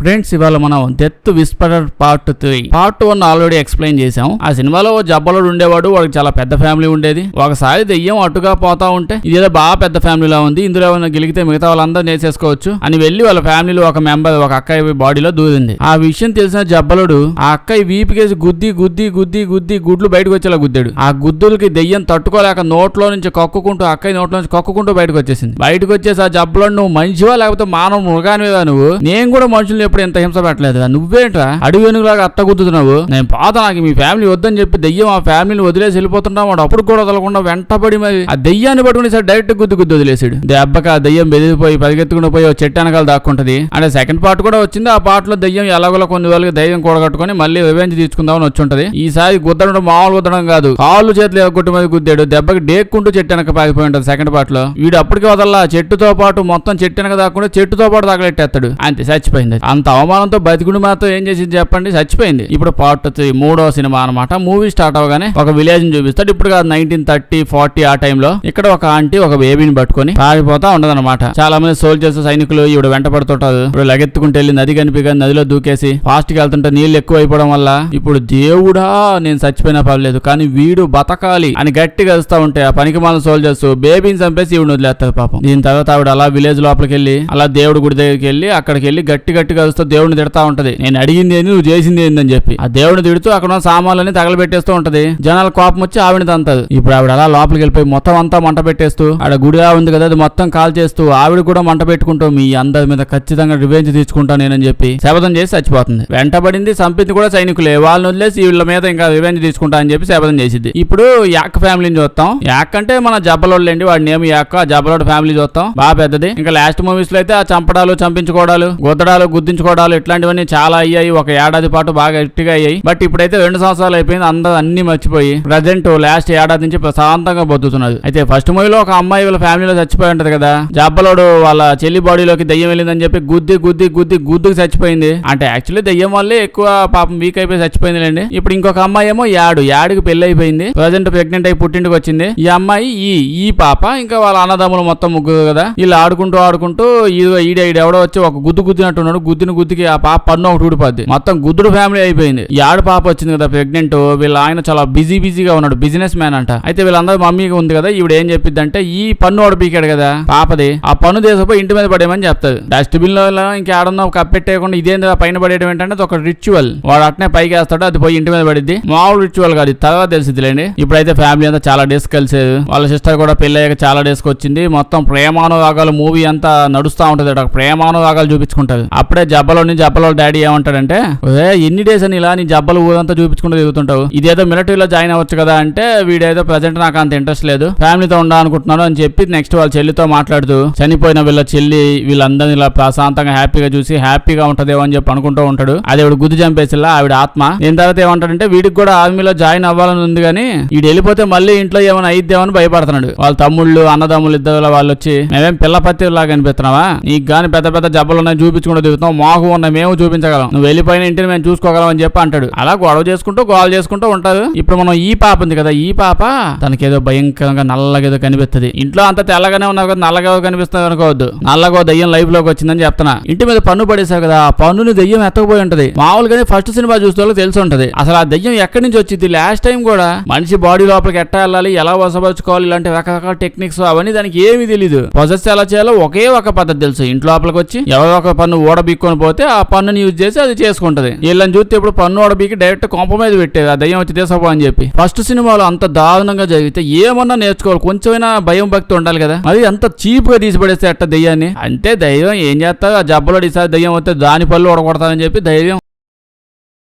Friends, ఇవాళ మనం death whisperer part 3 part 1 already explain చేసాం. ఆ సినిమాలో జబ్బలుడు ఉండేవాడు, వాడికి చాలా పెద్ద ఫ్యామిలీ ఉండేది. ఒకసారి దెయ్యం అటుగా పోతా ఉంటే ఇదేదో బాగా పెద్ద ఫ్యామిలీలా ఉంది, ఇందులో ఏమైనా గెలిగితే మిగతా వాళ్ళందరూ నేసేసుకోవచ్చు అని వెళ్లి వాళ్ళ ఫ్యామిలీలో ఒక మెంబర్ ఒక అక్కయ్య బాడీలో దూరింది. ఆ విషయం తెలిసిన జబ్బలుడు ఆ అక్కయ్య వీపుకేసి గుద్ది గుద్ది గుద్ది గుద్ది గుడ్లు బయటకు వచ్చేలా గుద్దాడు. ఆ గుద్దులకి దెయ్యం తట్టుకోలేక నోట్లో నుంచి కక్కుకుంటూ అక్కయ్య నోట్లో నుంచి కక్కుకుంటూ బయటకు వచ్చేసింది. బయటకు వచ్చేసి ఆ జబ్బలుడు, నువ్వు మనిషివా లేకపోతే మానవ మృగానివా నువ్వు? నేను కూడా మనుషులు ఎప్పుడు ఎంత హింస పెట్టలేదు, నువ్వేంట్రా అడుగు వెనుకలాగా అట్ట గుద్దుతున్నావు? నేను పాత నాకు మీ ఫ్యామిలీ వద్దని చెప్పి దెయ్యం ఆ ఫ్యామిలీని వదిలేసి వెళ్ళిపోతున్నావు. వాడు అప్పుడు కూడా వదలకుండా వెంటబడి మరి ఆ దెయ్యాన్ని పట్టుకుని సార్ డైరెక్ట్ గుద్దు వదిలేసాడు. దెబ్బకి ఆ దెయ్యం బెదిరిపోయి పరిగెత్తుకుని పోయి చెట్టు వెనకాల దాక్కుంటది. అంటే సెకండ్ పార్ట్ కూడా వచ్చింది. ఆ పార్ట్ లో దెయ్యం ఎలాగోలా కొన్ని వాళ్ళకి ధైర్యం కూడగట్టుకుని మళ్ళీ రివెంజ్ తీసుకుందామని వచ్చుంటది. ఈసారి గుద్దడం మామూలు గుద్దడం కాదు, కాళ్ళు చేతులు ఎగొట్టి మీద గుద్దాడు. దెబ్బకి డేక్కుంటూ చెట్టు వెనక పారిపోయి ఉంటది సెకండ్ పార్ట్ లో. వీడు అప్పటికి వదల్లా, చెట్టుతో పాటు మొత్తం చెట్టు వెనక దాక్కుంటే చెట్టుతో పాటు తగలెట్టేస్తాడు. అంతే, చచ్చిపోయింది. అంత అవమానంతో బతికుడు మాత్రం ఏం చేసింది చెప్పండి, చచ్చిపోయింది. ఇప్పుడు పార్ట్ 3 మూడో సినిమా అనమాట. మూవీ స్టార్ట్ అవగానే ఒక విలేజ్ ని చూపిస్తాడు. ఇప్పుడు కాదు, 1930-40 ఆ టైంలో ఇక్కడ ఒక ఆంటీ ఒక బేబీని పట్టుకుని పారిపోతా ఉండదన్నమాట. చాలా మంది సోల్జర్స్ సైనికులు ఇప్పుడు వెంట పడుతుంటారు. ఇప్పుడు లగెత్తుకుంటూ వెళ్ళి నది కనిపిగా నదిలో దూకేసి ఫాస్ట్ గా వెళ్తుంటే నీళ్లు ఎక్కువ అయిపోవడం వల్ల ఇప్పుడు దేవుడా నేను చచ్చిపోయినా పర్లేదు కానీ వీడు బతకాలి అని గట్టిగా వస్తా ఉంటే ఆ పనికి మాలిన సోల్జర్స్ బేబీని చంపేసి ఈవిడ వదిలేస్తారు పాపం. దీని తర్వాత ఆవిడ అలా విలేజ్ లోపలికి వెళ్ళి అలా దేవుడి గుడి దగ్గరికి వెళ్ళి అక్కడికి వెళ్ళి గట్టిగా వస్తూ దేవుడిని తిడతా ఉంటది. నేను అడిగింది ఏంది, నువ్వు చేసింది ఏందని చెప్పి ఆ దేవుడిని తిడుతూ అక్కడ సామాన్లని తగలబెట్టేస్తూ ఉంటది. జనాల కోపం వచ్చి ఆవిడ తంతది. ఇప్పుడు ఆవిడ అలా లోపలికి వెళ్ళిపోయి మొత్తం అంతా మంట పెట్టేస్తూ ఆడ గుడిగా ఉంది కదా అది మొత్తం కాల్ చేస్తూ ఆవిడ కూడా మంట పెట్టుకుంటూ మీ అందరి మీద ఖచ్చితంగా రివెంజ్ తీసుకుంటా నేనని చెప్పి శపథం చేసి చచ్చిపోతుంది. వెంటబడింది చంపింది కూడా సైనికులే. వాళ్ళని వదిలేసి వీళ్ళ మీద ఇంకా రివెంజ్ తీసుకుంటా అని చెప్పి శపథం చేసింది. ఇప్పుడు యాక్ ఫ్యామిలీని చూస్తాం. యాక్ అంటే మన జబ్బలోళ్ళండి, వాడి నేమ్ యాక్. ఆ జబ్బలోడు ఫ్యామిలీ చూస్తాం, బాగా పెద్దది. ఇంకా లాస్ట్ మూవీస్ లో అయితే ఆ చంపడాలు చంపించుకోవడాలు గుద్దడాలు గుద్దించుకోవడాలు ఇట్లాంటివన్నీ చాలా అయ్యాయి. ఒక ఏడాది పాటు బాగా గట్టిగా అయ్యాయి. బట్ ఇప్పుడైతే 2 సంవత్సరాలు అయిపోయింది, అందరూ అన్ని మర్చిపోయి ప్రజెంట్ లాస్ట్ ఏడాది నుంచి ప్రశాంతంగా బతుకుతున్నది. అయితే ఫస్ట్ మూవీలో ఒక అమ్మాయి వాళ్ళ ఫ్యామిలీలో చచ్చిపోయి ఉంటది కదా, జబ్బలోడు వాళ్ళ చెల్లి బాడీలోకి దెయ్యం వెళ్ళిందని చెప్పి గుద్దుకు చచ్చిపోయింది. అంటే యాక్చువల్లీ దెయ్యం వల్లే ఎక్కువ పాపం వీక్ అయిపోయి చచ్చిపోయింది లేండి. ఇప్పుడు ఇంకొక అమ్మాయి ఏమో యాడికి పెళ్లి అయిపోయింది, ప్రజెంట్ ప్రెగ్నెంట్ అయి పుట్టింటికి వచ్చింది. ఈ అమ్మాయి ఈ పాప ఇంకా వాళ్ళ అన్నదమ్ములు మొత్తం ముగ్గురు కదా, వీళ్ళు ఆడుకుంటూ ఈడెవడో వచ్చి ఒక గుద్దినట్టున్నాడు. గుద్దికి ఆ పాప పన్ను ఒకటి ఊడిపోద్ది. మొత్తం గుద్దుడు ఫ్యామిలీ అయిపోయింది. యాడు పాప వచ్చింది కదా ప్రెగ్నెంట్, వీళ్ళ ఆయన చాలా బిజీగా ఉన్నాడు, బిజినెస్ మ్యాన్ అంట. అయితే వీళ్ళందరూ మమ్మీగా ఉంది కదా, ఈవిడ ఏం చెప్పిద్ది అంటే ఈ పన్ను ఓడ పీకాడు కదా పాపది, ఆ పన్ను దేశపోయి ఇంటి మీద పడేయమని చెప్తారు. డస్ట్బిన్ లో ఇంకేడన్నా కప్పెట్టేయకుండా ఇదేంది పైన పడేయడం ఏంటంటే అది ఒక రిచువల్. వాడు అట్నే పైకి వేస్తాడు, అది పోయి ఇంటి మీద పడిద్ది. మామూలు రిచువల్ కాదు, తర్వాత తెలిసిద్దిలేండి. ఇప్పుడైతే ఫ్యామిలీ అంతా చాలా డేస్ కలిసేది. వాళ్ళ సిస్టర్ కూడా పెళ్లి అయ్యాక చాలా డేస్ కి వచ్చింది. మొత్తం ప్రేమానురాగాలు మూవీ అంతా నడుస్తా ఉంటది. ప్రేమానురాగాలు చూపించుకుంటారు. అప్పుడే జబ్బలో డాడీ ఏమంటాడంటే, ఎన్ని డేస్ అని ఇలా నీ జబ్బలు ఊరంతా చూపించుకుంటూ తిరుగుతుంటావు, ఇదేదో మిలిటరీలో జాయిన్ అవ్వచ్చు కదా అంటే వీడేదో ప్రజెంట్ నాకు అంత ఇంట్రెస్ట్ లేదు, ఫ్యామిలీతో ఉండాలనుకుంటున్నాను అని చెప్పి నెక్స్ట్ వాళ్ళ చెల్లితో మాట్లాడుతూ చనిపోయిన వీళ్ళ చెల్లి వీళ్ళందరినీ ఇలా ప్రశాంతంగా హ్యాపీగా చూసి హ్యాపీగా ఉంటదేమో అని చెప్పి అనుకుంటూ ఉంటాడు. అది ఆవిడ గుద్దు చంపేసిలా ఆవిడ ఆత్మ. దీని తర్వాత ఏమంటాడంటే వీడికి కూడా ఆర్మీలో జాయిన్ అవ్వాలని ఉంది కానీ వీడు వెళ్ళిపోతే మళ్ళీ ఇంట్లో ఏమైనా అయిద్దేమని భయపడుతున్నాడు. వాళ్ళ తమ్ముళ్ళు అన్నదమ్ములు ఇద్దరు వాళ్ళు వచ్చి మేమేం పిల్లపత్తి లాగా అనిపిస్తున్నావా, నీకు గాని పెద్ద జబ్బలు ఉన్నాయి చూపించుకుంటూ దిగుతాం, మాకు ఉన్నాయి మేము చూపించగలం, నువ్వు వెళ్ళిపోయిన ఇంటిని మేము చూసుకోగలం అని చెప్పి అంటాడు. అలా గొడవ చేసుకుంటూ ఉంటారు. ఇప్పుడు మనం ఈ పాప ఉంది కదా, ఈ పాప తనకేదో భయంకరంగా నల్లగా ఏదో కనిపిస్తుంది. ఇంట్లో అంతా తెల్లగానే ఉన్నారు కదా, నల్లగా కనిపిస్తుంది అనుకోవద్దు. నల్లగో దయ్యం లైఫ్ లోకి వచ్చిందని చెప్తున్నా. ఇంటి మీద పన్ను పడేసావు కదా, ఆ పన్నుని దయ్యం ఎత్తకపోయి ఉంటది. మామూలుగానే ఫస్ట్ సినిమా చూస్తే తెలిసి ఉంటది అసలు ఆ దయ్యం ఎక్కడి నుంచి వచ్చింది. లాస్ట్ టైం కూడా మనిషి బాడీ లోపలికి ఎట్టా వెళ్ళాలి, ఎలా వసపరుచుకోవాలి, ఇలాంటి రకరకాల టెక్నిక్స్ అవన్నీ దానికి ఏమీ తెలీదు. పొజెస్ ఎలా చేయాలో ఒకే ఒక పద్ధతి తెలుసు. ఇంట్లో లోపలికి వచ్చి ఎవరో ఒక పన్ను ఓడబీక్కొని పోతే ఆ పన్నుని యూజ్ చేసి అది చేసుకుంటది. వీళ్ళని చూస్తే ఇప్పుడు పన్ను ఓడబీకి డైరెక్ట్ కొంప మీద పెట్టేది ఆ దయ్యం వచ్చి తీసుకోపో అని చెప్పి. ఫస్ట్ సినిమాలో అంత దారుణంగా జరిగితే ఏమన్నా నేర్చుకోవాలి, కొంచెమైనా భయం భక్తి ఉండాలి కదా. అది అంత చీప్ గా తీసిపడేస్తే అట్ట దయ్యాన్ని. అంటే దయ్యం ఏం చేస్తారు, ఆ జబ్బలో ఈసారి దయ్యం వస్తే దాని పళ్ళు ఓడగొడతారని చెప్పి ధైర్యం.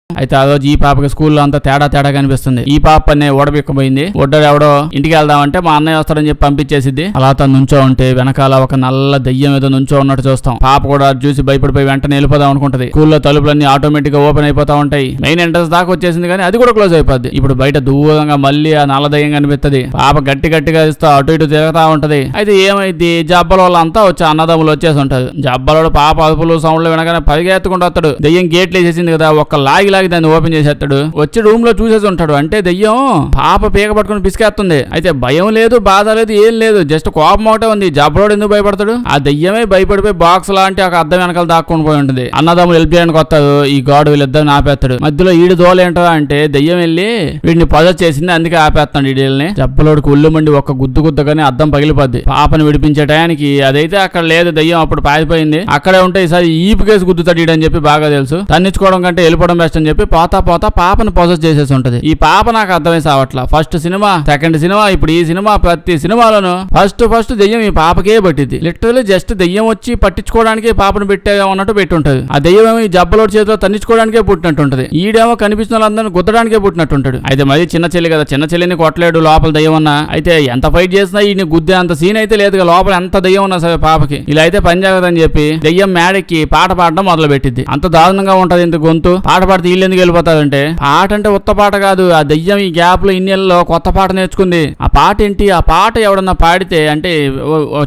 అయితే ఆ రోజు ఈ పాపకి స్కూల్లో అంతా తేడా కనిపిస్తుంది. ఈ పాప ఓడబిక్కపోయింది. ఒడ్డరు ఎవడో ఇంటికి వెళ్దామంటే మా అన్నయ్య వస్తాడని చెప్పి పంపించేసిద్ది. అలా తను నుంచో ఉంటే వెనకాల ఒక నల్ల దయ్యం ఏదో నుంచో ఉన్నట్టు చూస్తాం. పాప కూడా చూసి భయపడిపోయి వెంటనే వెళ్ళిపోదాం అనుకుంటది. స్కూల్లో తలుపులన్నీ ఆటోమేటిక్ గా ఓపెన్ అయిపోతా ఉంటాయి. మెయిన్ ఎంట్రన్స్ దాకా వచ్చేసింది కానీ అది కూడా క్లోజ్ అయిపోద్ది. ఇప్పుడు బయట దూరంగా మళ్ళీ ఆ నల్ల దయ్యం కనిపిస్తుంది. పాప గట్టిగా ఇస్తూ అటు ఇటు తిరుగుతా ఉంటది. అయితే ఏమైంది, జబ్బల వాళ్ళంతా వచ్చి అన్నదమ్ములు వచ్చేసి ఉంటారు. జబ్బలోడు పాప అదుపులు సౌండ్లు వినగానే పరిగెత్తుకుంటూ వస్తాడు. దయ్యం గేట్లు వేసేసింది కదా, ఒక్క లాగి లాగి దాన్ని ఓపెన్ చేసేస్తాడు. వచ్చి రూమ్ లో చూసేసి ఉంటాడు. అంటే దెయ్యం పాప పీక పట్టుకుని పిసికేస్తుంది. అయితే భయం లేదు, బాధ లేదు, ఏం లేదు, జస్ట్ కోపం ఒకటే ఉంది. జబ్బలోడు ఎందుకు భయపడతాడు? ఆ దెయ్యమే భయపడిపోయి బాక్స్ లాంటి ఒక అద్దం వెనకాల దాక్కుని పోయి ఉంటుంది. అన్నదమ్ములు హెల్ప్ చేయడానికి వస్తాడు. ఈ గాడు వీళ్ళిద్దరు ఆపేస్తాడు. మధ్యలో ఈడు దోలేంటో అంటే దెయ్యం వెళ్ళి వీడిని పొజెస్ చేసింది, అందుకే ఆపేస్తాడు ఈడల్ని. జబ్బలోడికి ఉల్లు మండి ఒక్క గుద్దుగానే అద్దం పగిలిపోద్ది. పాపని విడిపించే టయానికి అదైతే అక్కడ లేదు, దెయ్యం అప్పుడు పారిపోయింది. అక్కడే ఉంటే ఈసారి ఈపు కేసు గుద్దుతాడు ఈడని చెప్పి బాగా తెలుసు. తన్నించుకోవడం కంటే వెళ్ళిపోవడం బెస్ట్ అని చెప్పి పోతా పాపను పొజెస్ చేసేసి ఉంటది. ఈ పాప నాకు అర్థమై సావట్లా. ఫస్ట్ సినిమా, సెకండ్ సినిమా, ఇప్పుడు ఈ సినిమా, ప్రతి సినిమాలోను ఫస్ట్ దెయ్యం ఈ పాపకే పట్టింది. లిటరల్లీ జస్ట్ దెయ్యం వచ్చి పట్టించుకోవడానికి పాపను పెట్టేమన్నట్టు పెట్టుంటది. ఆ దెయ్యం ఈ జబ్బలోడి చేతిలో తన్నించుకోవడానికే పుట్టినట్టుంటది. ఈడేమో కనిపిస్తున్న వాళ్ళందరినీ గుద్దడానికే పుట్టినట్టుంటాడు. అయితే మరి చిన్న చెల్లి కదా, చిన్న చెల్లిని కొట్టలేడు లోపల దెయ్యం ఉన్నా. అయితే ఎంత ఫైట్ చేసినా ఈ గుద్దే అంత సీన్ అయితే లేదు. లోపల ఎంత దెయ్యం ఉన్నా సరే పాపకి ఇలా అయితే పని జరగదని చెప్పి దెయ్యం మేడకి పాట పాడడం మొదలు పెట్టింది. అంత దారుణంగా ఉంటది ఇంత గొంతు. పాట పాడితే వీళ్ళు ఎందుకు వెళ్ళిపోతారంటే, పాట అంటే ఉత్త పాట కాదు, ఆ దెయ్యం ఈ గ్యాప్ లో ఇన్నేళ్ళలో కొత్త పాట నేర్చుకుంది. ఆ పాట ఏంటి? ఆ పాట ఎవడన్నా పాడితే అంటే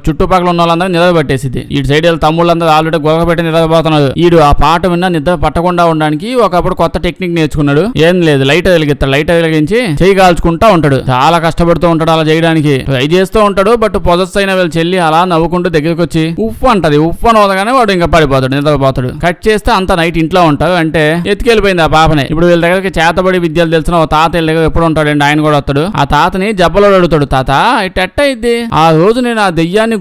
చుట్టుపక్కల ఉన్న వాళ్ళందరూ నిద్ర పట్టేసింది. ఈ సైడ్ తమ్ముళ్ళందరూ ఆల్రెడీ గొడవ పెట్టి నిద్రపోతున్నారు. ఈడు ఆ పాట విన్నా నిద్ర పట్టకుండా ఉండడానికి ఒకప్పుడు కొత్త టెక్నిక్ నేర్చుకున్నాడు. ఏం లేదు, లైట్ వెలిగిస్తాడు. లైట్ వెలిగించి చేయి కాల్చుకుంటా ఉంటాడు. చాలా కష్టపడుతూ ఉంటాడు అలా చేయడానికి. ట్రై చేస్తూ ఉంటాడు. బట్ పొజెస్ అయిన వీళ్ళు చెల్లి అలా నవ్వుకుంటూ దగ్గరికి వచ్చి ఉఫ్ అంటది. ఉఫ్ అని వదగానే వాడు ఇంకా పడిపోతాడు, నిద్రపోతాడు. కట్ చేస్తే అంత నైట్ ఇంట్లో ఉంటాడు. అంటే ఎత్తుకెళ్ళిపోయింది ఆ పాపని. ఇప్పుడు వీళ్ళ దగ్గరికి చేతబడి విద్యలు తెలిసిన ఓ తాత వీళ్ళ దగ్గర ఎప్పుడు ఉంటాడండి, ఆయన కూడా వస్తాడు. ఆ తాతని జబ్బలో అడుగుతాడు, తాత ఇట్ట అయింది, ఆ రోజు నేను ఆ దెయ్యాన్ని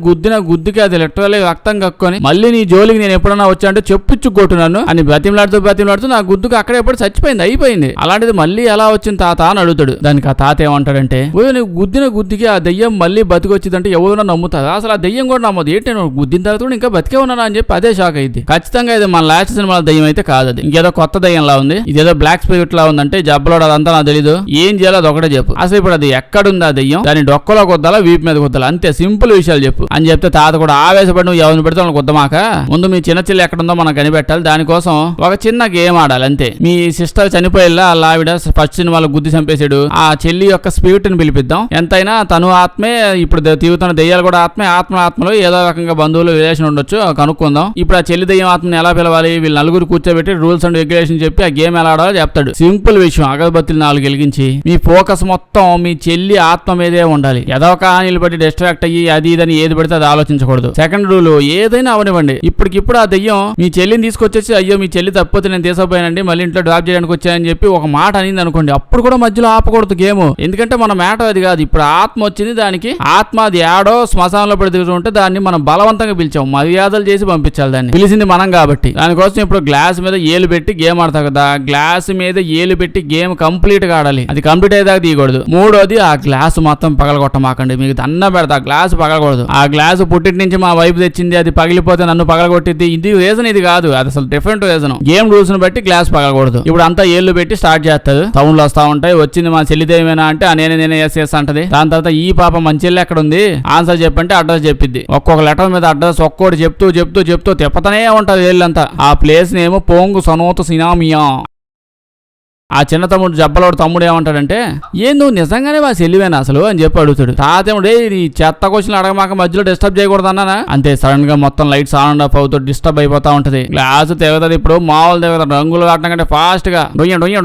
గుద్దుకి అది లిటరల్లీ రక్తం కక్కుని మళ్ళీ నీ జోలికి నేను ఎప్పుడన్నా వచ్చా అంటే చెప్పుచ్చుకొట్టున్నాను అని బతిమలాడుతూ నా గుద్దుకు అక్కడ ఎప్పుడు చచ్చిపోయింది, అయిపోయింది. అలాంటిది మళ్ళీ ఎలా వచ్చింది తాత అని అడుగుతాడు. దానికి ఆ తాత ఏమంటాడంటే, నువ్వు గుద్దుకి ఆ దెయ్యం మళ్ళీ బతికొచ్చిందంటే ఎవరైనా నమ్ముతారు? అసలు ఆ దెయ్యం కూడా నమ్మదు. ఏంటి నువ్వు గుద్దిన తర్వాత కూడా ఇంకా బతికే ఉన్నాను అని చెప్పి అదే షాక్ అయింది. ఖచ్చితంగా ఇది మన లాస్ట్ సినిమాల దెయ్యం అయితే కాదు, అది ఇంకేదో కొత్త దెయ్యంలా ఉంది. ఇదేదో బ్లాక్ స్పిరిట్ లా ఉందంటే జబ్బలోడు అదంతా నాకు తెలీదు. ఏం చేయాలో అది ఒకటే చెప్పు. అసలు ఇప్పుడు అది ఎక్కడుంది ఆ దెయ్యం, దాని డొక్కలో కొద్దాలా వీపు మీద కొద్దాలా, అంతే సింపుల్ విషయాలు చెప్పు అని చెప్తే తాత కూడా ఆవేశపడి నువ్వు ఎవరిని పెడితే వాళ్ళని కొద్దమాక, ముందు మీ చిన్న చెల్లి ఎక్కడుందో మనం కనిపెట్టాలి, దానికోసం ఒక చిన్న గేమ్ ఆడాలి అంతే. మీ సిస్టర్ చనిపోయేలా అలా ఆవిడ ఫస్ట్ సినిమాలో గుద్ది చంపేసాడు, ఆ చెల్లి యొక్క స్పిరిట్ ని పిలిపిద్దాం. ఎంతైనా తను ఆత్మే, ఇప్పుడు తీరుతున్న దెయ్యాలు కూడా ఆత్మలో ఏదో రకంగా బంధువులు రిలేషన్ ఉండొచ్చు, కనుక్కుందాం. ఇప్పుడు ఆ చెల్లి దెయ్యం ఆత్మని ఎలా పిలవాలి, వీళ్ళు నలుగురు కూర్చోబెట్టి రూల్స్ అండ్ రెగ్యులేషన్ చెప్పి ఆ గేమ్ ఎలా ఆడాలో చెప్తాడు. సింపుల్ విషయం, అగరబత్తులు 4 వెలిగించి మీ ఫోకస్ మొత్తం మీ చెల్లి ఆత్మ మీదే ఉండాలి. ఏదో కహానీలు బట్టి డిస్ట్రాక్ట్ అయ్యి అది ఇదని ఏది పడితే అది ఆలోచించకూడదు. సెకండ్ రూల్, ఏదైనా అవనివ్వండి, ఇప్పటికిప్పుడు ఆ దెయ్యం మీ చెల్లిని తీసుకొచ్చేసి అయ్యో మీ చెల్లి తప్పితే నేను తీసుకుపోయానండి మళ్ళీ ఇంట్లో డ్రాప్ చేయడానికి వచ్చాయని చెప్పి ఒక మాట అనింది అనుకోండి, అప్పుడు కూడా మధ్యలో ఆపకూడదు గేమ్. ఎందుకంటే మన మ్యాటర్ అది కాదు. ఇప్పుడు ఆత్మ వచ్చింది, దానికి ఆత్మ అది ఏడో శ్మశానంలో పడి తిరుగుతుంటే దాన్ని మనం బలవంతంగా పిలిచాం, మర్యాదలు చేసి పంపించాలి. దాన్ని పిలిచింది మనం కాబట్టి దానికోసం ఇప్పుడు గ్లాస్ మీద ఏలు పెట్టి గేమ్ ఆడతాం కదా, గ్లాస్ మీద ఏలు పెట్టి గేమ్ కంప్లీట్ గా ఆడాలి. అది కంప్లీట్ అయ్యేదాకా తీయకూడదు. మూడోది, ఆ గ్లాస్ మొత్తం పగలగొట్టమాకండి, మీకు దండం పెడతా, ఆ గ్లాస్ పగలకూడదు. ఆ గ్లాస్ పుట్టిటి నుంచి మా వైపు తెచ్చింది, అది పగిలిపోతే నన్ను పగలగొట్టింది. ఇది రీజన్ ఇది కాదు, అది అసలు డిఫరెంట్ రీజన్. గేమ్ రూల్స్ ని బట్టి గ్లాస్ పగలకూడదు. ఇప్పుడు అంతా ఏళ్ళు పెట్టి స్టార్ట్ చేస్తారు, సౌండ్లు వస్తా ఉంటాయి. వచ్చింది మా చెల్లిదేమేనా అంటే నేనే ఎస్ అంటది. దాని తర్వాత ఈ పాప మన చెల్లి ఎక్కడ ఉంది ఆన్సర్ చెప్పంటే అడ్రస్ చెప్పిద్ది. ఒక్కొక్క లెటర్ మీద అడ్రస్ ఒక్కోటి చెప్తూ తిప్పతనే ఉంటది ఏళ్ళంతా. ఆ ప్లేస్ నేమో పోంగు సనోత సినామియా. ఆ చిన్న తమ్ముడు జబ్బలోడు తమ్ముడు ఏమంటాడంటే, ఏ నువ్వు నిజంగానే మా చెల్లివేనా అసలు అని చెప్పి అడుగుతాడు. తాతేముడే ఈ చెత్త క్వశ్చన్లు అడగమాక మధ్యలో డిస్టర్బ్ చేయకూడదు అన్నానా. అంతే సడన్ గా మొత్తం లైట్స్ ఆన్ ఆఫ్ అవుతూ డిస్టర్బ్ అయిపోతా ఉంటది. గ్లాస్ తెగుతుంది. ఇప్పుడు మామూలు తెగుతుంది, రంగులు ఆడటం కంటే ఫాస్ట్ గా డొయ్య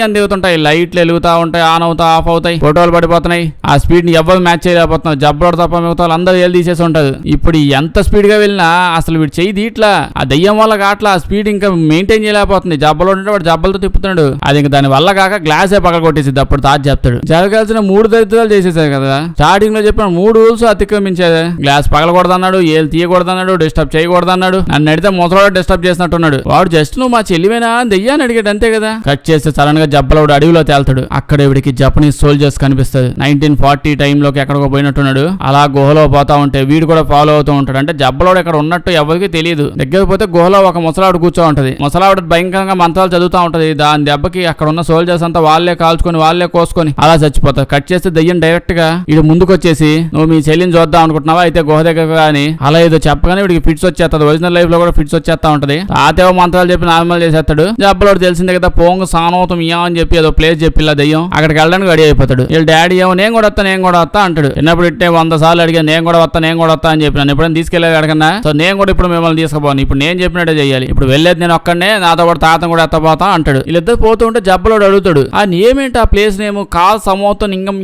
అని దిగుతుంటాయి. లైట్లు వెలుగుతా ఉంటాయి, ఆన్ అవుతా ఆఫ్ అవుతాయి, ఫోటోలు పడిపోతున్నాయి. ఆ స్పీడ్ ని ఎవరు మ్యాచ్ చేయలేకపోతున్నారు. జబ్బలోడు తప్ప మిగతా అందరూ ఏళ్ళు తీసేసి ఉంటారు. ఇప్పుడు ఎంత స్పీడ్ గా వెళ్ళినా అసలు వీడు చెయ్యి దీట్లా, ఆ దయ్యం వల్ల కాట్లా, ఆ స్పీడ్ ఇంకా మెయింటైన్ చేయలేకపోతుంది. జబ్బలోడు అంటే వాడు జబ్బలతో తిప్పుతున్నాడు. అది దాని వల్ల కాక గ్లాసే పగల కొట్టేసింది. అప్పుడు తాత చెప్తాడు, జరగాల్సిన 3 దరిద్రాలు చేసేసారు కదా, స్టార్టింగ్ లో చెప్పిన 3 రూల్స్ అతిక్రమించేదే. గ్లాస్ పగలకూడదన్నాడు, ఏళ్ళు తీయకూడదన్నాడు, డిస్టర్బ్ చేయకూడదన్నాడు. నన్ను అడిగితే ముసలోడు డిస్టర్బ్ చేసినట్టున్నాడు. వాడు జస్ట్ నువ్వు మా చెల్లివేనా దెయ్యాన్ని అడిగాడు అంతే కదా. కట్ చేస్తే సడన్ గా జబ్బలవాడు అడవిలో తేల్తాడు. అక్కడ ఇవిడికి జపనీస్ సోల్జర్స్ కనిపిస్తుంది. 1940 టైంలోకి ఎక్కడికో పోయినట్టున్నాడు. అలా గుహలో పోతా ఉంటే వీడు కూడా ఫాలో అవుతూ ఉంటాడు. అంటే జబ్బలోడు ఎక్కడ ఉన్నట్టు ఎవరికి తెలియదు. దగ్గర పోతే గుహలో ఒక ముసలావిడ కూర్చో ఉంటది. ముసలావిడ భయంకరంగా మంత్రాలు చదువుతా ఉంటది. దాని దెబ్బకి ఆ అక్కడ ఉన్న సోల్జర్స్ అంతా వాళ్ళే కాల్చుకొని వాళ్ళే కోసుకొని అలా చచ్చిపోతారు. కట్ చేస్తే దయ్యం డైరెక్ట్ గా వీడు ముందుకు వచ్చేసి నువ్వు మీ చెల్లిని చూద్దాం అనుకుంటున్నావా అయితే గుహ దగ్గర అని అలా ఏదో చెప్పగానే వీడికి ఫిట్స్ వచ్చేస్తుంది. ఒరిజినల్ లైఫ్ లో కూడా ఫిట్స్ వచ్చేస్తా ఉంటది. తాతేవో మంత్రాలు చెప్పి నార్మల్ చేసేస్తాడు. జబ్బలోడు తెలిసిందే కదా పోంగ సానవుతాం ఇయా అని చెప్పి ఏదో ప్లేస్ చెప్పి ఇలా దయ్యం అక్కడికి వెళ్ళడానికి రెడీ అయిపోతాడు. వీళ్ళ డాడీ ఏమో నేను కూడా వస్తా అంటాడు. చిన్నప్పుడు ఇట్టే 100 సార్లు అడిగా నేను కూడా వస్తా అని చెప్పి నన్ను ఎప్పుడైనా తీసుకెళ్ళేది అడగన్నా. సో నేను కూడా ఇప్పుడు మిమ్మల్ని తీసుకుపోను. ఇప్పుడు నేను చెప్పినట్టే చేయాలి. ఇప్పుడు వెళ్ళేది నేను ఒక్కడనే నాతో పాటు తాతను కూడా ఎత్తపోతా అంటాడు. వీళ్ళిద్దరు పోతూ ఉంటే జబ్బలోడు అడుగుతాడు ఆ నేమేంటి ఆ ప్లేస్ నేమ్ కాల్ సమోతం ఇంగం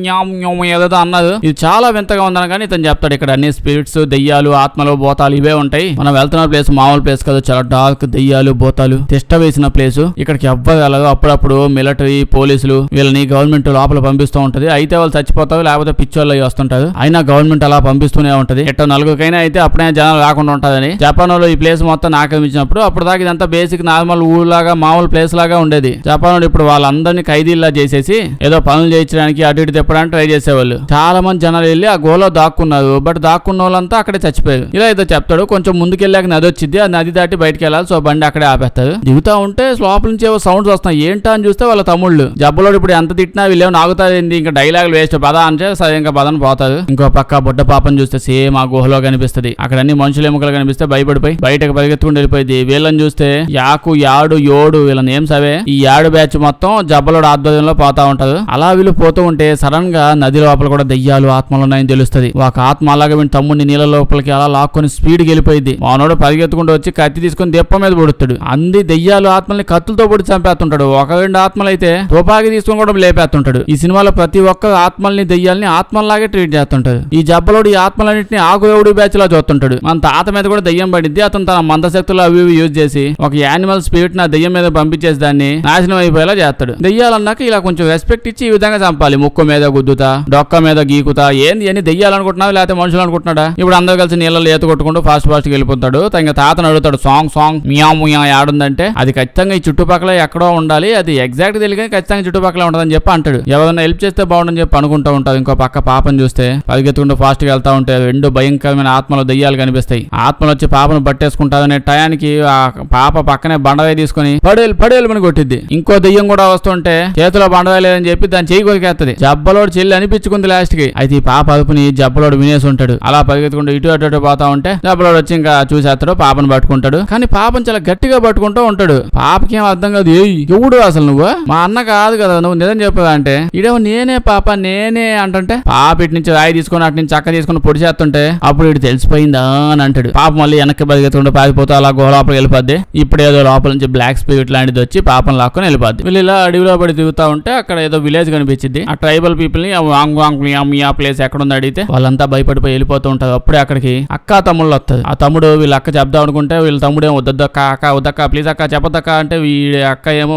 ఏదో అన్నది. ఇది చాలా వింతగా ఉందని కానీ ఇతను చెప్తాడు ఇక్కడ అన్ని స్పిరిట్స్ దెయ్యాలు ఆత్మలు భూతాలు ఇవే ఉంటాయి. మనం వెళ్తున్న ప్లేస్ మామూలు ప్లేస్ కదా, చాలా డార్క్ దెయ్యాలు భూతాలు తిష్ట వేసిన ప్లేస్. ఇక్కడికి ఎవ్వగలదు. అప్పుడప్పుడు మిలిటరీ పోలీసులు వీళ్ళని గవర్నమెంట్ లోపల పంపిస్తూ ఉంటది. అయితే వాళ్ళు చచ్చిపోతారు లేకపోతే పిచ్చోళ్ళు వస్తుంటారు. అయినా గవర్నమెంట్ అలా పంపిస్తూనే ఉంటది. ఇట్ట నలుగురికైనా అయితే అప్పుడే జనాలు రాకుండా ఉంటదని. జపాన్ లో ఈ ప్లేస్ మొత్తం ఆక్రమించినప్పుడు అప్పుడు దాకా ఇదంతా బేసిక్ నార్మల్ ఊరులాగా మామూలు ప్లేస్ లాగా ఉండేది. జపాన్ ఇప్పుడు వాళ్ళందరినీ ఖైదీల్లా చేసేసి ఏదో పనులు చేయించడానికి అటు ఇటు తిప్పడానికి ట్రై చేసేవాళ్ళు. చాలా మంది జనాలు వెళ్ళి ఆ గోలో దాక్కున్నారు. బట్ దాక్కున్న వాళ్ళంతా అక్కడే చచ్చిపోయారు. ఇలా ఏదో చెప్తాడు. కొంచెం ముందుకెళ్ళాక నది వచ్చింది. ఆ నది దాటి బయటకు వెళ్ళాలి. సో బండి అక్కడే ఆపేస్తారు. దిగుతా ఉంటే లోపల నుంచి ఏవో సౌండ్స్ వస్తున్నాయి. ఏంటా అని చూస్తే వాళ్ళ తమ్ముళ్ళు. జబ్బలోడు ఇప్పుడు ఎంత తిట్టినా వీళ్ళేమో నాగుతారు ఏంది ఇంకా డైలాగులు వేస్ట్ పద అంటే సరే ఇంకా పదని పోతారు. ఇంకో పక్క బుడ్డ పాపని చూస్తే సేమ్ ఆ గుహలో కనిపిస్తుంది. అక్కడ అన్ని మనుషుల ఎముకలు కనిపిస్తే భయపడిపోయి బయటకు పరిగెత్తుకుంటూ వెళ్ళిపోయింది. వీళ్ళని చూస్తే యాకు యాడు యోడు వీళ్ళ నేమ్స్ అవే. ఈ యాడు బ్యాచ్ మొత్తం జబ్బలోడు ఆధ్వర్యంలో పోతా ఉంటారు. అలా వీళ్ళు పోతూ ఉంటే సడన్ గా నది లోపల కూడా దెయ్యాలు ఆత్మలు ఉన్నాయని తెలుస్తుంది. ఒక ఆత్మ అలాగే వీడి తమ్ముడిని నీళ్ళ లోపలికి అలా లాక్కొని స్పీడ్ వెళ్ళిపోయింది. మానవుడు పరిగెత్తుకుంటూ వచ్చి కత్తి తీసుకుని దీపం మీద పొడుస్తాడు. అంది దెయ్యాలు ఆత్మల్ని కత్తులతో పొడి చంపేస్తుంటాడు. ఒక 2 ఆత్మలు అయితే తుపాకీ తీసుకుని కూడా లేపేస్తుంటాడు. ఈ సినిమాలో ప్రతి ఒక్క ఆత్మల్ని దెయ్యాల్ని ఆత్మల్లాగే ట్రీట్ చేస్తుంటాడు. ఈ జబ్బలోడు ఈ ఆత్మలన్నింటినీ ఆకురేవుడి బ్యాచ్ లా చూస్తుంటాడు. మన తాత మీద కూడా దెయ్యం పడింది. అతను తన మందశక్తులు అవి యూజ్ చేసి ఒక యానిమల్ స్పిరిట్ నా దెయ్యం మీద పంపించేసి దాన్ని నాశనం అయిపోయేలా చేస్తాడు. దెయ్యాలన్నాక ఇలా కొంచెం రెస్పెక్ట్ ఇచ్చి ఈ విధంగా చంపాలి. ముక్కు మీద గుద్దుతా డొక్క మీద గీకుతా ఏంది అని దెయ్యాలనుకుంటున్నావు లేకపోతే మనుషులు అనుకుంటున్నాడా? ఇప్పుడు అందరూ కలిసి నీళ్ళలో ఈత కొట్టుకుంటూ ఫాస్ట్ గా వెళ్ళిపోతాడు. ఇంకా తాతను అడుగుతాడు సాంగ్ మియా ఆడుందంటే అది ఖచ్చితంగా ఈ చుట్టుపక్కల ఎక్కడో ఉండాలి. అది ఎగ్జాక్ట్ తెలియక ఖచ్చితంగా చుట్టుపక్కల ఉంటదని చెప్పి అంటాడు. ఎవరైనా హెల్ప్ చేస్తే బాగుండని చెప్పి అనుకుంటూ ఉంటాడు. ఇంకో పక్క పాపను చూస్తే పరిగెత్తుకుంటూ ఫాస్ట్ గా వెళ్తా ఉంటే 2 భయంకరమైన ఆత్మలు దెయ్యాలు కనిపిస్తాయి. ఆత్మలు వచ్చి పాపను పట్టేసుకుంటాదనే టయానికి ఆ పాప పక్కనే బండరాయి తీసుకుని పడేలు అని కొట్టిద్ది. ఇంకో దెయ్యం కూడా వస్తుంటే చేతిలో బండరాయి లేదని చెప్పి దాని చేయి కొరికేస్తుంది. జబ్బలోడు చెల్లి అనిపించుకుంది లాస్ట్ కి. అయితే ఈ పాప అదుపుని జబ్బలోడు వినేసి ఉంటాడు. అలా పరిగెత్తుకుంటూ ఇటు అటు పోతా ఉంటే జబ్బలోడు వచ్చి ఇంకా చూసేస్తాడు. పాపను పట్టుకుంటాడు. కానీ పాపను చాలా గట్టిగా పట్టుకుంటూ ఉంటాడు. పాపకి ఏం అర్థం కాదు. ఎవడు అసలు నువ్వు మా అన్న కాదు కదా నువ్వు నిజం చెప్పదా అంటే ఇడేమో నేనే పాప నేనే అంటుంటే పాప ఇటు నుంచి రాయి తీసుకుని అటు నుంచి చక్క తీసుకుని పొడి చేస్తుంటే అప్పుడు ఇటు తెలిసిపోయిందా అని అంటాడు. పాప మళ్ళీ వెనక్కి పరిగెత్తుకుంటూ పారిపోతే అలా గుహ లోపలికి వెళ్ళిపోద్ది. ఇప్పుడు ఏదో లోపల నుంచి బ్లాక్ స్పిరిట్ లాంటిది వచ్చి పాపను లాక్కొని వెళ్ళిపోద్ది. వీళ్ళు ఇలా అడవిలో పడి తిరుగుతా ఉంటే అక్కడ ఏదో విలేజ్ కనిపించింది. ఆ ట్రైబల్ పీపుల్ ని ఆ ప్లేస్ ఎక్కడుంది అడిగితే వాళ్ళంతా భయపడిపోయి వెళ్ళిపోతూ ఉంటారు. అప్పుడే అక్కడికి అక్క తమ్ముళ్ళు వస్తుంది. ఆ తమ్ముడు వీళ్ళ అక్క చెప్దాం అనుకుంటే వీళ్ళ తమ్ముడు ఏమో వద్దక్క అక్క వద్దక్క ప్లీజ్ అక్క చెప్పదక్క అంటే వీడి అక్క ఏమో